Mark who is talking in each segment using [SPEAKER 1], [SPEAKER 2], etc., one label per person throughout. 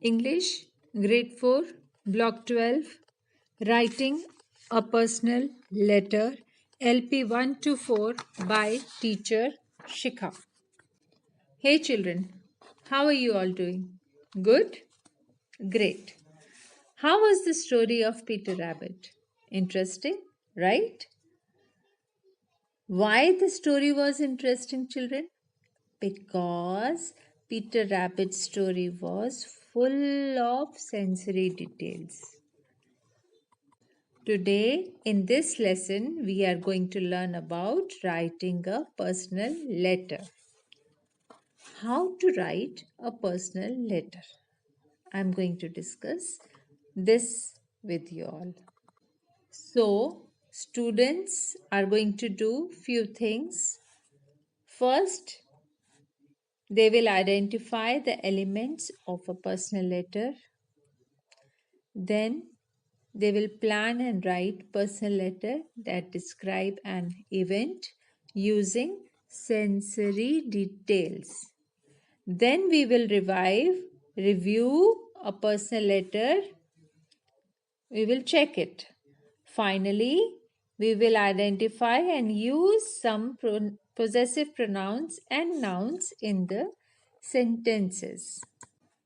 [SPEAKER 1] English, Grade 4, Block 12, Writing a Personal Letter, LP 1 to 4 by Teacher Shikha. Hey children, how are you all doing? Good? Great. How was the story of Peter Rabbit? Interesting, right? Why the story was interesting, children? Because Peter Rabbit's story was full of sensory details. Today, in this lesson, we are going to learn about writing a personal letter. How to write a personal letter. I'm going to discuss this with you all. So, students are going to do few things. First, they will identify the elements of a personal letter. Then they will plan and write personal letter that describe an event using sensory details. Then we will review a personal letter. We will check it. Finally, we will identify and use some possessive pronouns and nouns in the sentences.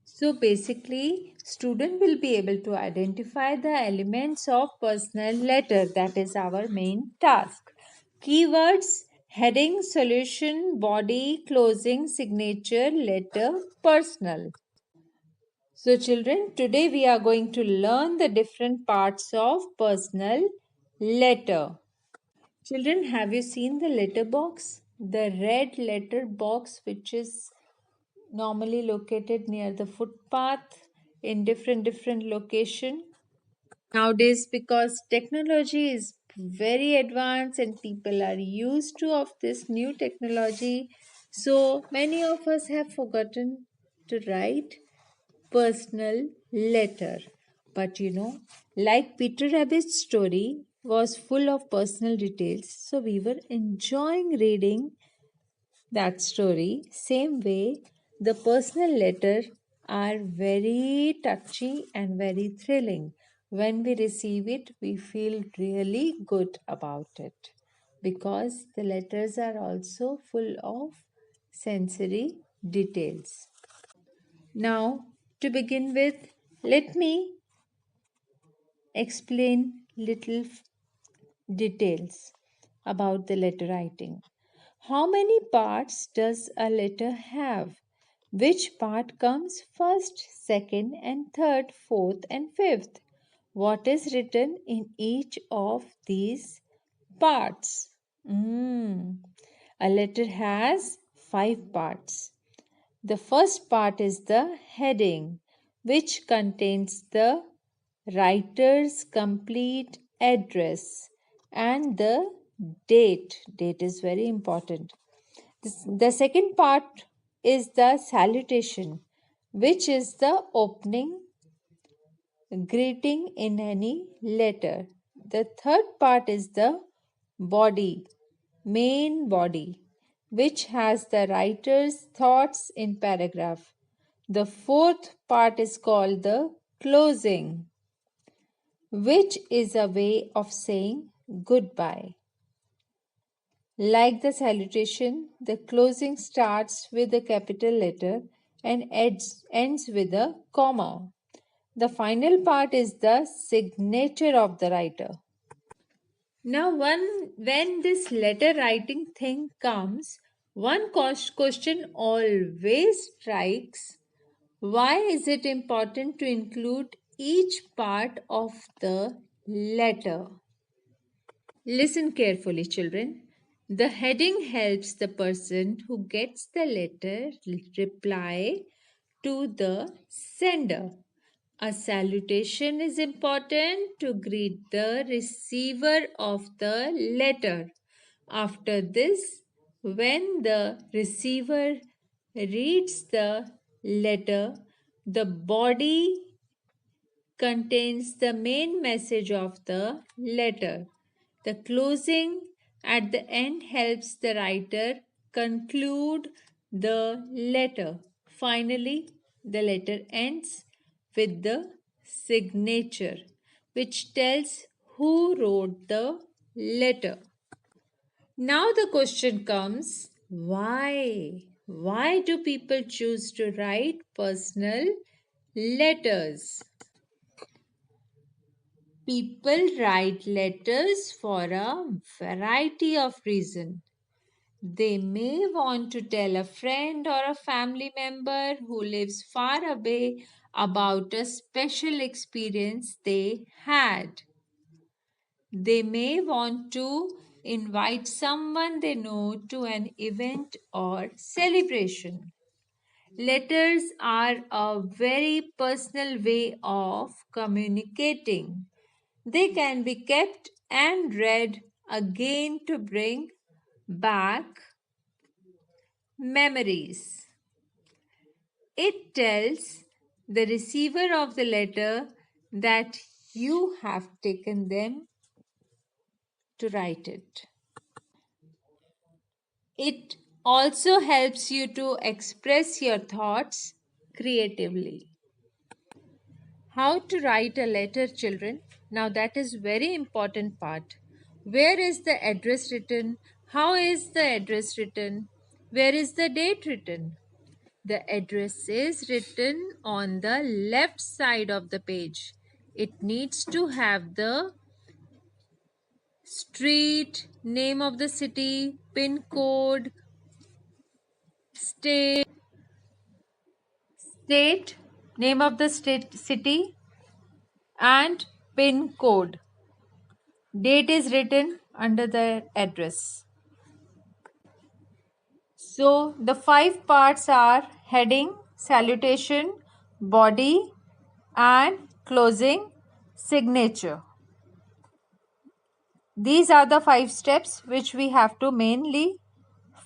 [SPEAKER 1] So basically, student will be able to identify the elements of personal letter. That is our main task. Keywords, heading, solution, body, closing, signature, letter, personal. So children, today we are going to learn the different parts of personal letter. Children, have you seen the letter box? The red letter box which is normally located near the footpath in different location. Nowadays, because technology is very advanced and people are used to of this new technology, so many of us have forgotten to write personal letter. But like Peter Rabbit's story was full of personal details, so we were enjoying reading that story. Same way, the personal letter are very touchy and very thrilling. When we receive it, we feel really good about it because the letters are also full of sensory details. Now, to begin with, let me explain little details about the letter writing. How many parts does a letter have? Which part comes first, second, and third, fourth, and fifth? What is written in each of these parts? A letter has 5 parts. The first part is the heading, which contains the writer's complete address and the date. Date is very important. The second part is the salutation, which is the opening greeting in any letter. The third part is the body, main body, which has the writer's thoughts in paragraph. The fourth part is called the closing, which is a way of saying goodbye. Like the salutation, the closing starts with a capital letter and ends with a comma. The final part is the signature of the writer. Now, when this letter writing thing comes, one question always strikes: why is it important to include each part of the letter? Listen carefully, children. The heading helps the person who gets the letter reply to the sender. A salutation is important to greet the receiver of the letter. After this, when the receiver reads the letter, the body contains the main message of the letter. The closing at the end helps the writer conclude the letter. Finally, the letter ends with the signature, which tells who wrote the letter. Now the question comes, why? Why do people choose to write personal letters? People write letters for a variety of reasons. They may want to tell a friend or a family member who lives far away about a special experience they had. They may want to invite someone they know to an event or celebration. Letters are a very personal way of communicating. They can be kept and read again to bring back memories. It tells the receiver of the letter that you have taken them to write it. It also helps you to express your thoughts creatively. How to write a letter, children? Now that is very important part. Where is the address written? How is the address written? Where is the date written? The address is written on the left side of the page. It needs to have the street, name of the city, pin code, state, name of the state, city, and pin code. Date is written under the address. So the 5 parts are heading, salutation, body, and closing signature. These are the 5 steps which we have to mainly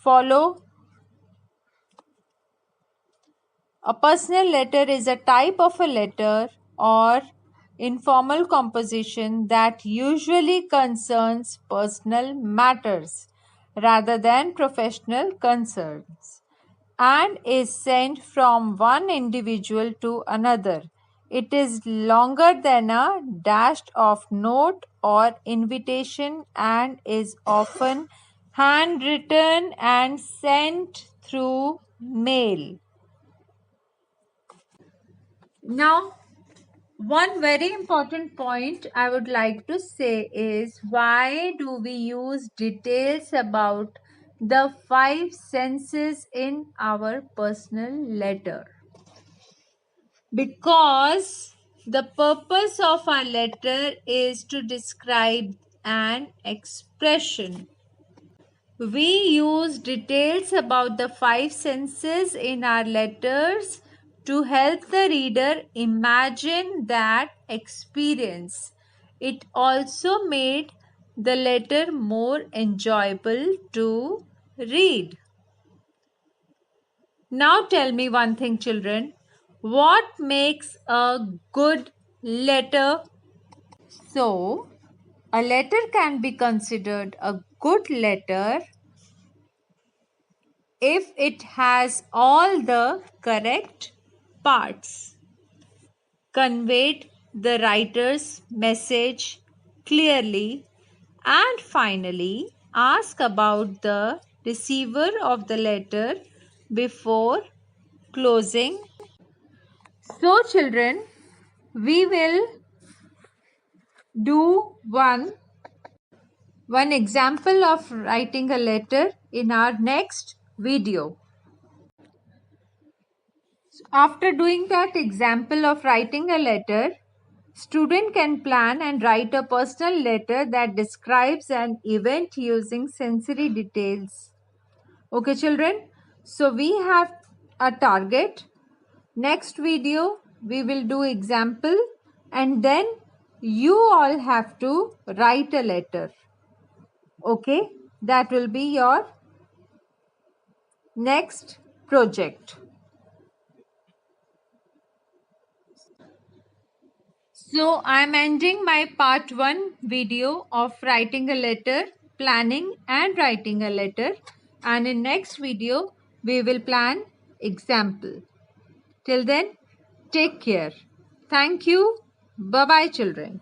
[SPEAKER 1] follow. A personal letter is a type of a letter or informal composition that usually concerns personal matters rather than professional concerns and is sent from one individual to another. It is longer than a dashed off note or invitation and is often handwritten and sent through mail. Now, one very important point I would like to say is, why do we use details about the 5 senses in our personal letter? Because the purpose of our letter is to describe an expression. We use details about the 5 senses in our letters to help the reader imagine that experience. It also made the letter more enjoyable to read. Now tell me one thing, children. What makes a good letter? So, a letter can be considered a good letter if it has all the correct parts, conveyed the writer's message clearly, and finally ask about the receiver of the letter before closing. So children, we will do one example of writing a letter in our next video. After doing that example of writing a letter, student can plan and write a personal letter that describes an event using sensory details. Okay children, so we have a target. Next video we will do example and then you all have to write a letter. Okay, that will be your next project. So I am ending my part 1 video of writing a letter, planning and writing a letter, and in next video we will plan example. Till then, take care. Thank you. Bye bye, children.